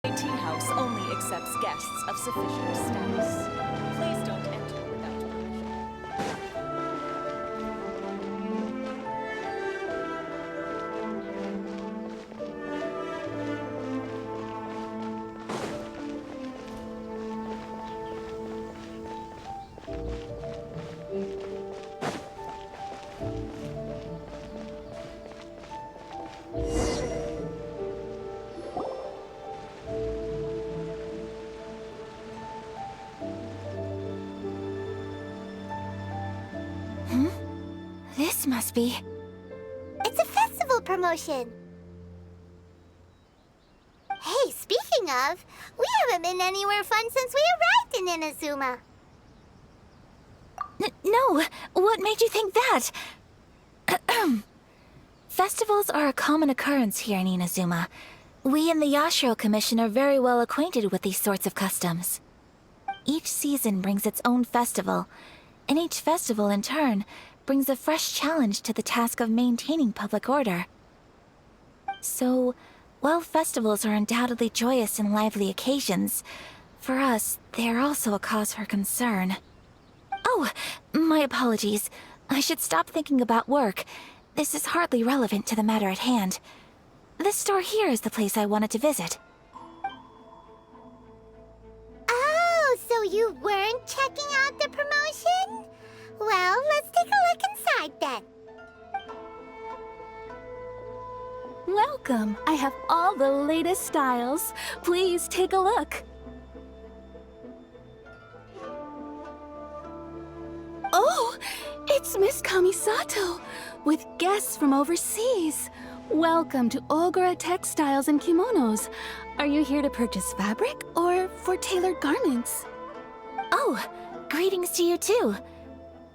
A tea house only accepts guests of sufficient status. Please don't enter without permission. This must be... It's a festival promotion. Hey, speaking of, we haven't been anywhere fun since we arrived in Inazuma. No! What made you think that? Festivals are a common occurrence here in Inazuma. We in the Yashiro Commission are very well acquainted with these sorts of customs. Each season brings its own festival, and each festival, in turn, brings a fresh challenge to the task of maintaining public order. So, while festivals are undoubtedly joyous and lively occasions, for us, they are also a cause for concern. Oh, my apologies. I should stop thinking about work. This is hardly relevant to the matter at hand. This store here is the place I wanted to visit. Oh, so you weren't checking out the promotion? Well, let's take a look inside then. Welcome. I have all the latest styles. Please take a look. Oh, it's Miss Kamisato, with guests from overseas. Welcome to Ogura Textiles and Kimonos. Are you here to purchase fabric or for tailored garments? Oh, greetings to you too.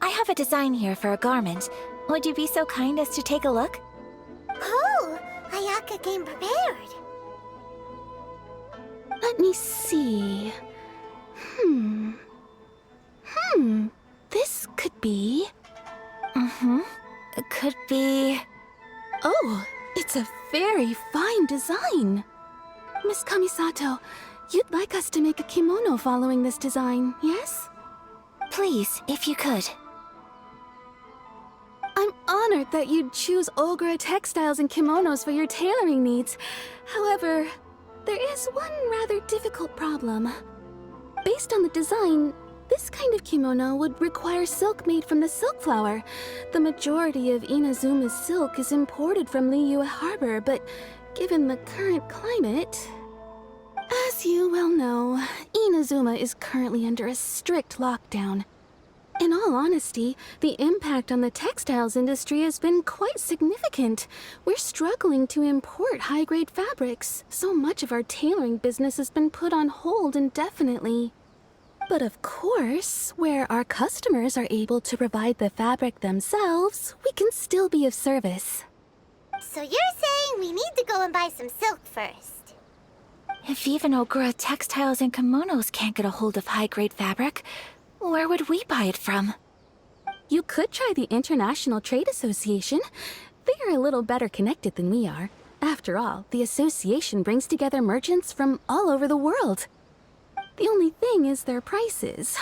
I have a design here for a garment. Would you be so kind as to take a look? Oh, Ayaka came prepared. Let me see. This could be... It could be... Oh, it's a very fine design. Miss Kamisato, you'd like us to make a kimono following this design, yes? Please, if you could. I'm honored that you'd choose Ogura Textiles and Kimonos for your tailoring needs. However, there is one rather difficult problem. Based on the design, this kind of kimono would require silk made from the silk flower. The majority of Inazuma's silk is imported from Liyue Harbor, but given the current climate... As you well know, Inazuma is currently under a strict lockdown. In all honesty, the impact on the textiles industry has been quite significant. We're struggling to import high-grade fabrics. So much of our tailoring business has been put on hold indefinitely. But of course, where our customers are able to provide the fabric themselves, we can still be of service. So you're saying we need to go and buy some silk first? If even Ogura Textiles and Kimonos can't get a hold of high-grade fabric, where would we buy it from? You could try the International Trade Association. They are a little better connected than we are. After all, the association brings together merchants from all over the world. The only thing is their prices.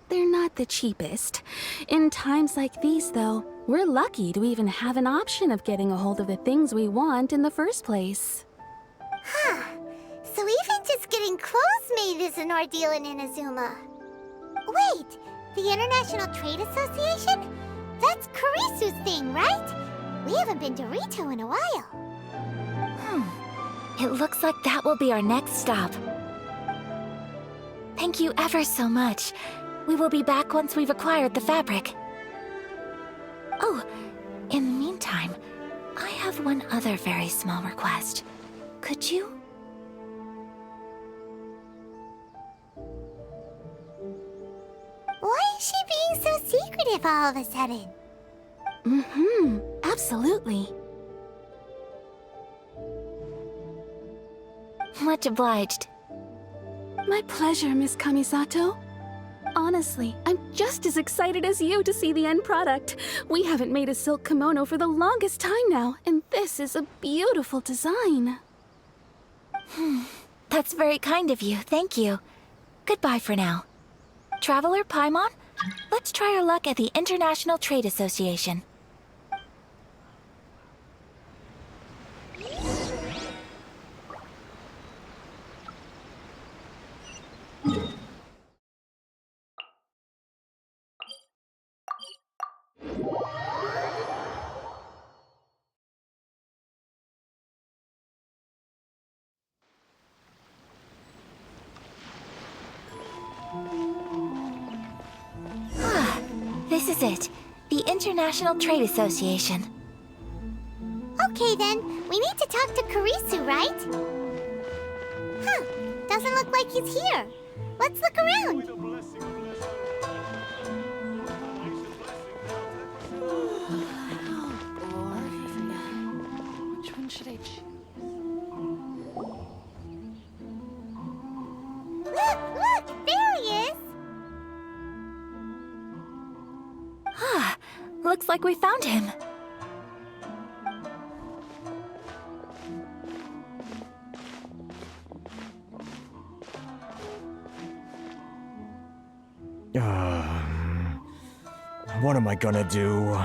They're not the cheapest. In times like these, though, we're lucky to even have an option of getting a hold of the things we want in the first place. Huh. So even just getting clothes made is an ordeal in Inazuma. Wait, the International Trade Association? That's Kurisu's thing, right? We haven't been to Rito in a while. It looks like that will be our next stop. Thank you ever so much. We will be back once we've acquired the fabric. Oh, in the meantime, I have one other very small request. Could you? Why is she being so secretive all of a sudden? Absolutely. Much obliged. My pleasure, Miss Kamisato. Honestly, I'm just as excited as you to see the end product. We haven't made a silk kimono for the longest time now, and this is a beautiful design. That's very kind of you, thank you. Goodbye for now. Traveler Paimon, let's try our luck at the International Trade Association. This is it. The International Trade Association. Okay then, we need to talk to Kurisu, right? Huh, doesn't look like he's here. Let's look around. Which one should I choose? Look, there he is. Looks like we found him. What am I gonna do?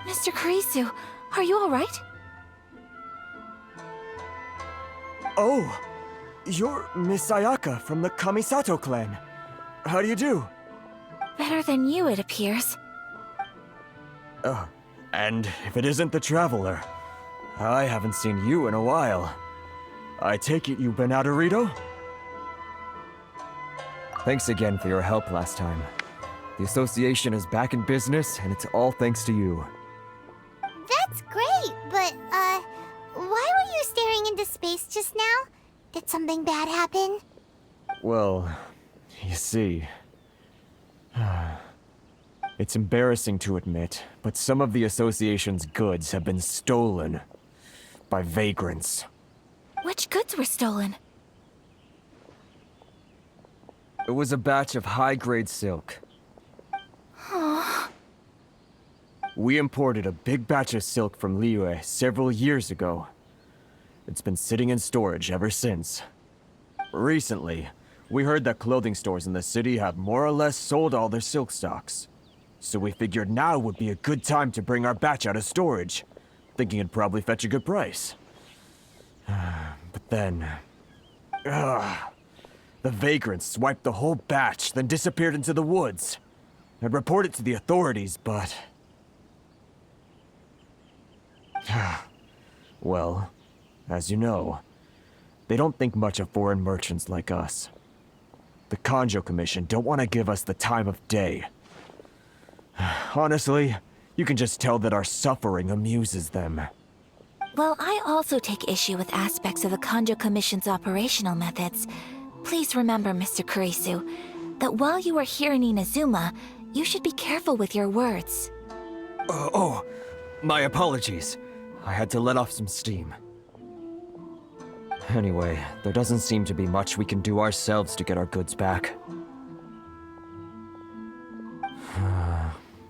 Mr. Kurisu, are you alright? Oh! You're Miss Ayaka from the Kamisato clan. How do you do? Better than you, it appears. And if it isn't the Traveler, I haven't seen you in a while. I take it you've been out of Rito? Thanks again for your help last time. The association is back in business, and it's all thanks to you. That's great, but, why were you staring into space just now? Did something bad happen? Well, you see... It's embarrassing to admit, but some of the association's goods have been stolen by vagrants. Which goods were stolen? It was a batch of high-grade silk. We imported a big batch of silk from Liyue several years ago. It's been sitting in storage ever since. Recently, we heard that clothing stores in the city have more or less sold all their silk stocks. So we figured now would be a good time to bring our batch out of storage, thinking it'd probably fetch a good price. But then... the vagrants swiped the whole batch, then disappeared into the woods. I'd report it to the authorities, but... Well, as you know, they don't think much of foreign merchants like us. The Kanjo Commission don't want to give us the time of day. Honestly, you can just tell that our suffering amuses them. Well, I also take issue with aspects of the Kanjo Commission's operational methods. Please remember, Mr. Kurisu, that while you are here in Inazuma, you should be careful with your words. My apologies. I had to let off some steam. Anyway, there doesn't seem to be much we can do ourselves to get our goods back.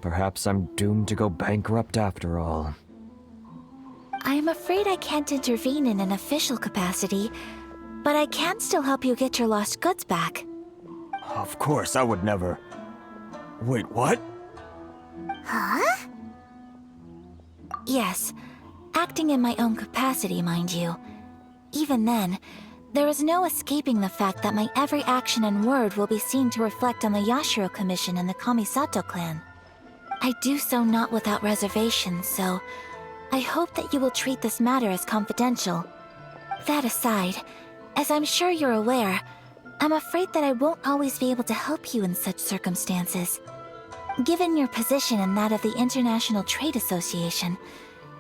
Perhaps I'm doomed to go bankrupt after all. I am afraid I can't intervene in an official capacity, but I can still help you get your lost goods back. Of course, I would never... Wait, what? Huh? Yes, acting in my own capacity, mind you. Even then, there is no escaping the fact that my every action and word will be seen to reflect on the Yashiro Commission and the Kamisato clan. I do so not without reservations, so I hope that you will treat this matter as confidential. That aside, as I'm sure you're aware, I'm afraid that I won't always be able to help you in such circumstances. Given your position and that of the International Trade Association,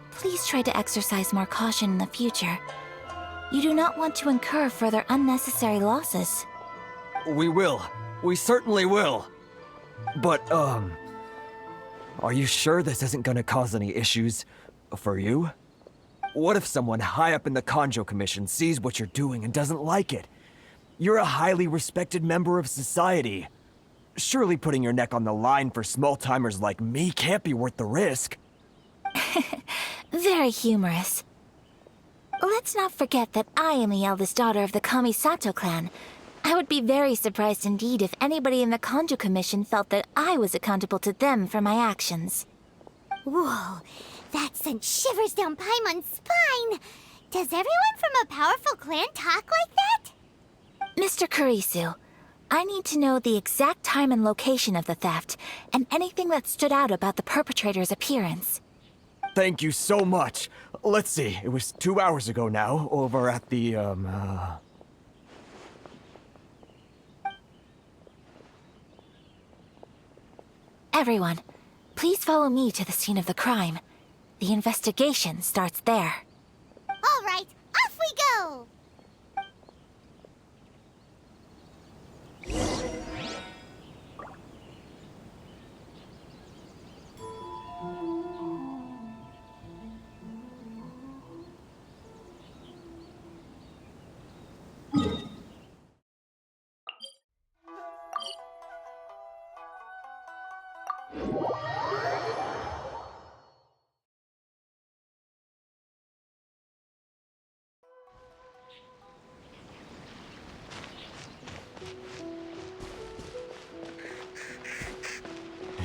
please try to exercise more caution in the future. You do not want to incur further unnecessary losses. We will. We certainly will. But, are you sure this isn't gonna cause any issues for you? What if someone high up in the Kanjo Commission sees what you're doing and doesn't like it? You're a highly respected member of society. Surely putting your neck on the line for small-timers like me can't be worth the risk. Very humorous. Let's not forget that I am the eldest daughter of the Kamisato clan. I would be very surprised indeed if anybody in the Kanjo Commission felt that I was accountable to them for my actions. Whoa, that sent shivers down Paimon's spine. Does everyone from a powerful clan talk like that? Mr. Kurisu, I need to know the exact time and location of the theft, and anything that stood out about the perpetrator's appearance. Thank you so much. Let's see, it was 2 hours ago now, over at the, Everyone, please follow me to the scene of the crime. The investigation starts there. All right, off we go!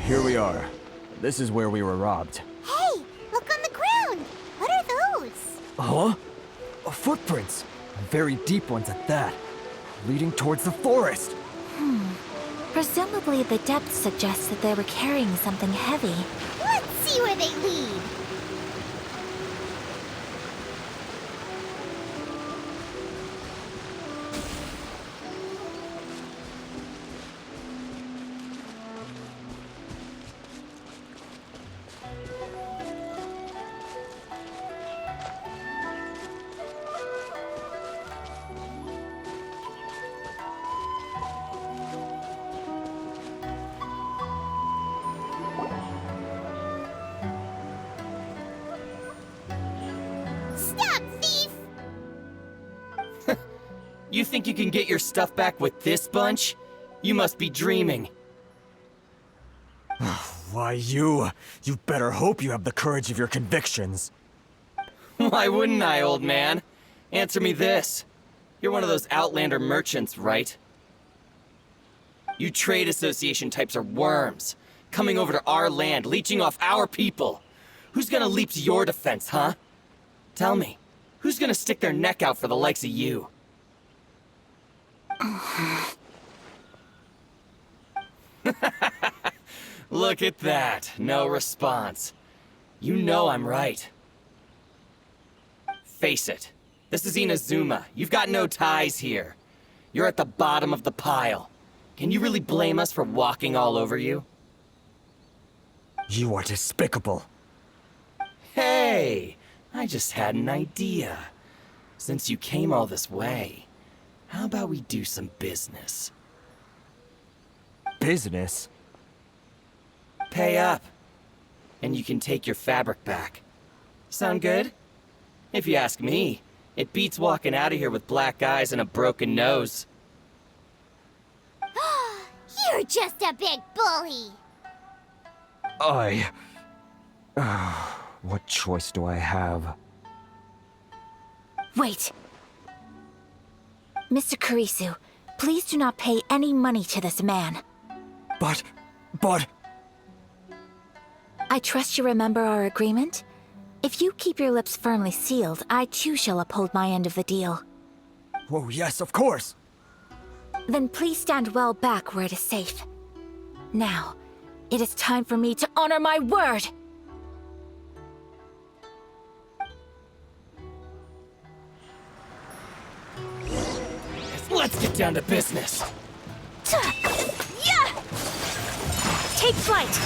here we are. This is where we were robbed. Hey, look on the ground! What are those? Huh? Footprints. Very deep ones at that. Leading towards the forest. Presumably the depth suggests that they were carrying something heavy. Let's see where they lead. Stop, thief! You think you can get your stuff back with this bunch? You must be dreaming. Why, you better hope you have the courage of your convictions. Why wouldn't I, old man? Answer me this. You're one of those Outlander merchants, right? You trade association types are worms, coming over to our land, leeching off our people. Who's gonna leap to your defense, huh? Tell me, who's gonna stick their neck out for the likes of you? Look at that, no response. You know I'm right. Face it, this is Inazuma. You've got no ties here. You're at the bottom of the pile. Can you really blame us for walking all over you? You are despicable. Hey, I just had an idea. Since you came all this way, how about we do some business? Business? Pay up, and you can take your fabric back. Sound good? If you ask me, it beats walking out of here with black eyes and a broken nose. You're just a big bully! What choice do I have? Wait! Mr. Kurisu, please do not pay any money to this man. But... I trust you remember our agreement? If you keep your lips firmly sealed, I too shall uphold my end of the deal. Oh, yes, of course! Then please stand well back where it is safe. Now, it is time for me to honor my word! Let's get down to business. Yeah! Take flight!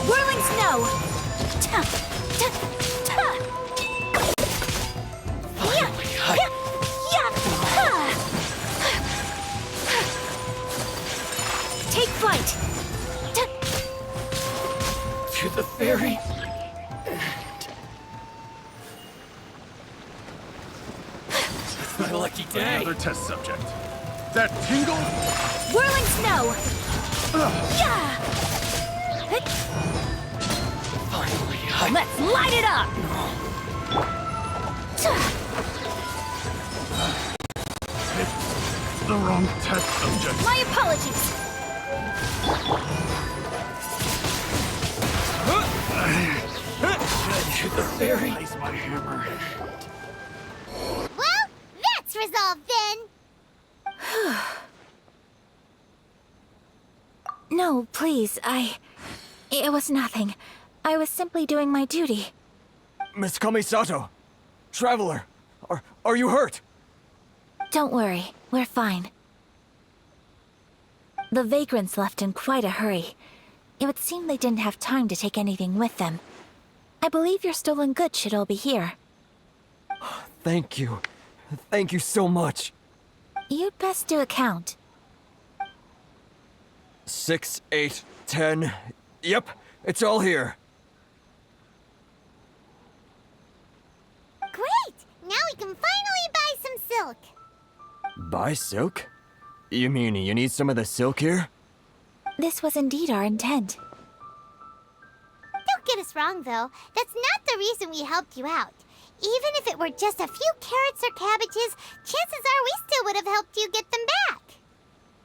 Whirling snow! Take flight! To the ferry. It's my lucky day. Another test subject. That tingle? Whirling snow! Yeah! Finally, Let's light it up! It's the wrong test subject. My apologies! the fairy. Place my hammer. Well, that's resolved then. No, please, It was nothing. I was simply doing my duty. Miss Kamisato! Traveler! Are you hurt? Don't worry, we're fine. The vagrants left in quite a hurry. It would seem they didn't have time to take anything with them. I believe your stolen goods should all be here. Thank you. Thank you so much. You'd best do a count. 6, 8, 10. Yep, it's all here. Great! Now we can finally buy some silk. Buy silk? You mean you need some of the silk here? This was indeed our intent. Don't get us wrong, though. That's not the reason we helped you out. Even if it were just a few carrots or cabbages, chances are we still would have helped you get them back.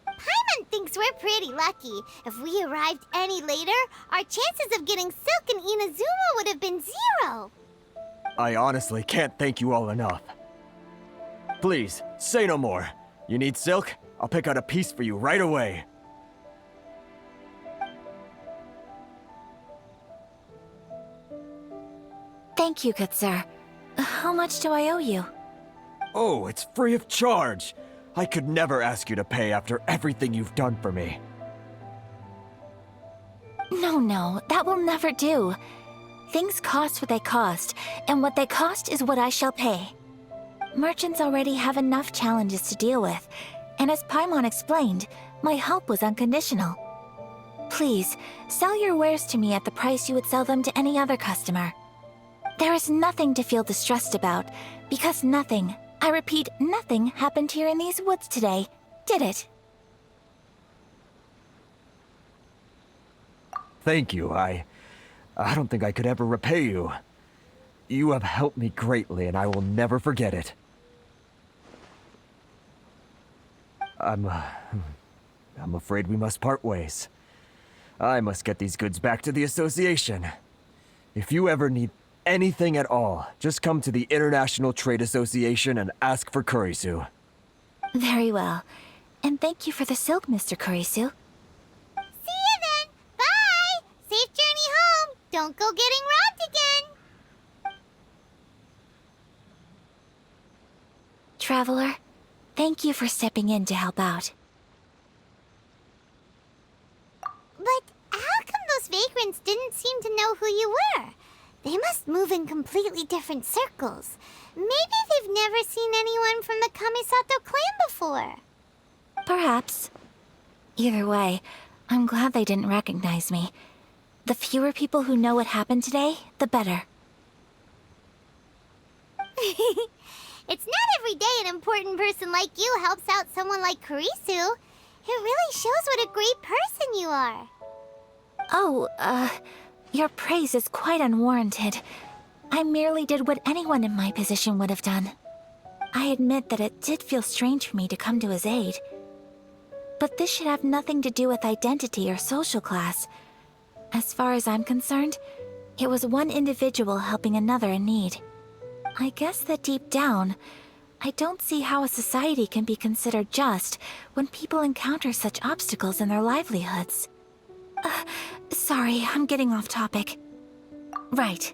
Paimon thinks we're pretty lucky. If we arrived any later, our chances of getting silk in Inazuma would have been 0. I honestly can't thank you all enough. Please, say no more. You need silk? I'll pick out a piece for you right away. Thank you, good sir. How much do I owe you? Oh, it's free of charge. I could never ask you to pay after everything you've done for me. No, that will never do. Things cost what they cost, and what they cost is what I shall pay. Merchants already have enough challenges to deal with, and as Paimon explained, my help was unconditional. Please, sell your wares to me at the price you would sell them to any other customer. There is nothing to feel distressed about, because nothing, I repeat, nothing happened here in these woods today, did it? Thank you. I don't think I could ever repay you. You have helped me greatly, and I will never forget it. I'm afraid we must part ways. I must get these goods back to the association. If you ever need anything at all, just come to the International Trade Association and ask for Kurisu. Very well. And thank you for the silk, Mr. Kurisu. See you then! Bye! Safe journey home! Don't go getting robbed again! Traveler, thank you for stepping in to help out. But how come those vagrants didn't seem to know who you were? They must move in completely different circles. Maybe they've never seen anyone from the Kamisato clan before. Perhaps. Either way, I'm glad they didn't recognize me. The fewer people who know what happened today, the better. It's not every day an important person like you helps out someone like Kurisu. It really shows what a great person you are. Oh, your praise is quite unwarranted. I merely did what anyone in my position would have done. I admit that it did feel strange for me to come to his aid. But this should have nothing to do with identity or social class. As far as I'm concerned, it was one individual helping another in need. I guess that deep down, I don't see how a society can be considered just when people encounter such obstacles in their livelihoods. Sorry, I'm getting off topic. Right.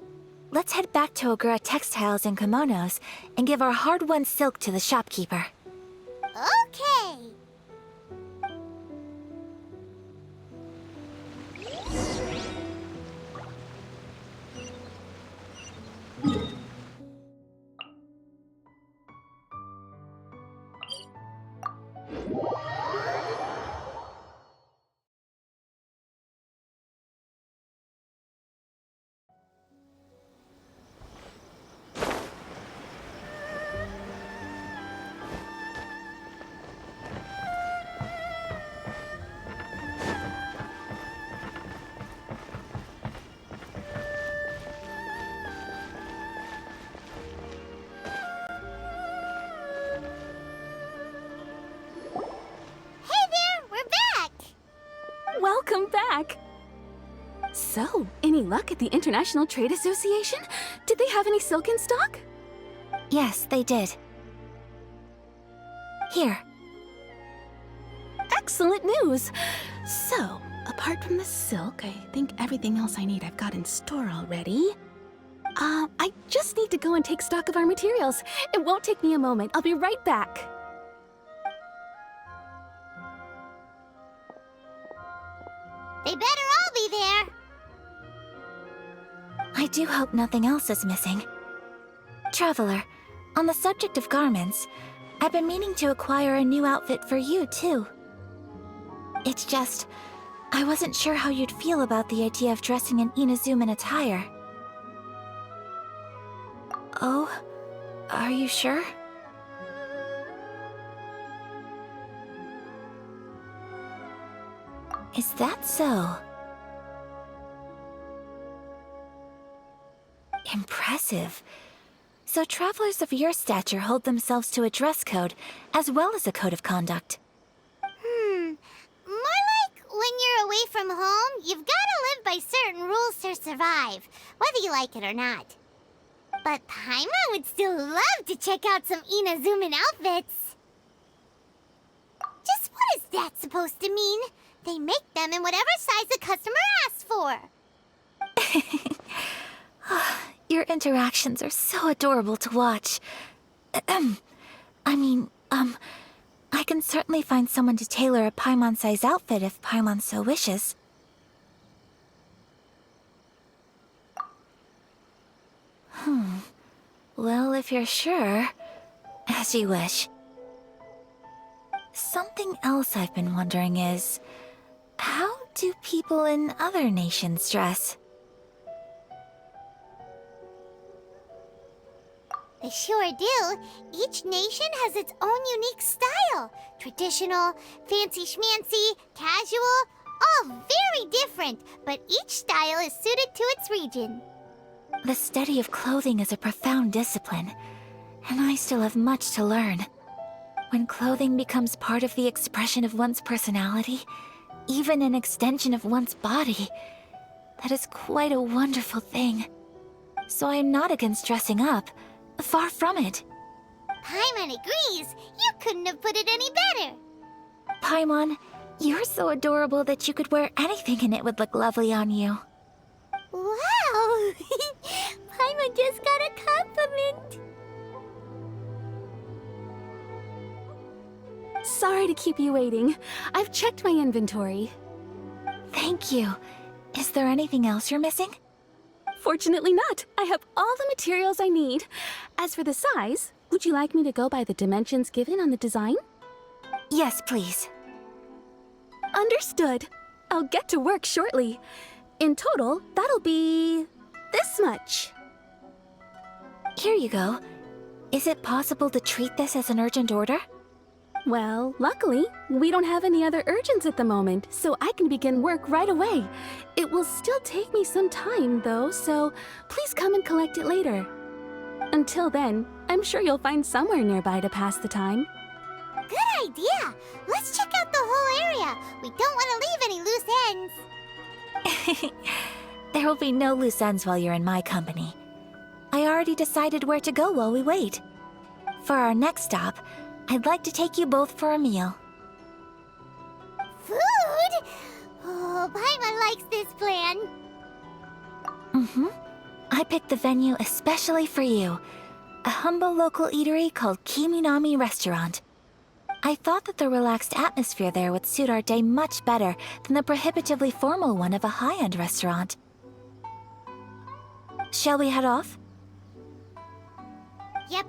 Let's head back to Ogura Textiles and Kimonos and give our hard-won silk to the shopkeeper. Okay. Welcome back! So, any luck at the International Trade Association? Did they have any silk in stock? Yes, they did. Here. Excellent news! So, apart from the silk, I think everything else I need I've got in store already. I just need to go and take stock of our materials. It won't take me a moment. I'll be right back. They better all be there. I do hope nothing else is missing. Traveler, on the subject of garments, I've been meaning to acquire a new outfit for you, too. It's just, I wasn't sure how you'd feel about the idea of dressing in Inazuman attire. Oh, are you sure? Is that so? Impressive. So travelers of your stature hold themselves to a dress code, as well as a code of conduct. More like when you're away from home, you've gotta live by certain rules to survive, whether you like it or not. But Paimon would still love to check out some Inazuman outfits. Just what is that supposed to mean? They make them in whatever size the customer asks for. Your interactions are so adorable to watch. I can certainly find someone to tailor a Paimon-size outfit if Paimon so wishes. Well, if you're sure, as you wish. Something else I've been wondering is, how do people in other nations dress? They sure do. Each nation has its own unique style. Traditional, fancy schmancy, casual, all very different, but each style is suited to its region. The study of clothing is a profound discipline, and I still have much to learn. When clothing becomes part of the expression of one's personality, even an extension of one's body, that is quite a wonderful thing. So I am not against dressing up. Far from it. Paimon agrees. You couldn't have put it any better. Paimon, you're so adorable that you could wear anything and it would look lovely on you. Wow! Paimon just got a compliment. Sorry to keep you waiting. I've checked my inventory. Thank you. Is there anything else you're missing? Fortunately not. I have all the materials I need. As for the size, would you like me to go by the dimensions given on the design? Yes, please. Understood. I'll get to work shortly. In total, that'll be this much. Here you go. Is it possible to treat this as an urgent order? Well, luckily, we don't have any other urgents at the moment, so I can begin work right away. It will still take me some time, though, so please come and collect it later. Until then, I'm sure you'll find somewhere nearby to pass the time. Good idea. Let's check out the whole area. We don't want to leave any loose ends. There will be no loose ends while you're in my company. I already decided where to go while we wait. For our next stop, I'd like to take you both for a meal. Food? Oh, Paimon likes this plan. I picked the venue especially for you. A humble local eatery called Kiminami Restaurant. I thought that the relaxed atmosphere there would suit our day much better than the prohibitively formal one of a high-end restaurant. Shall we head off? Yep.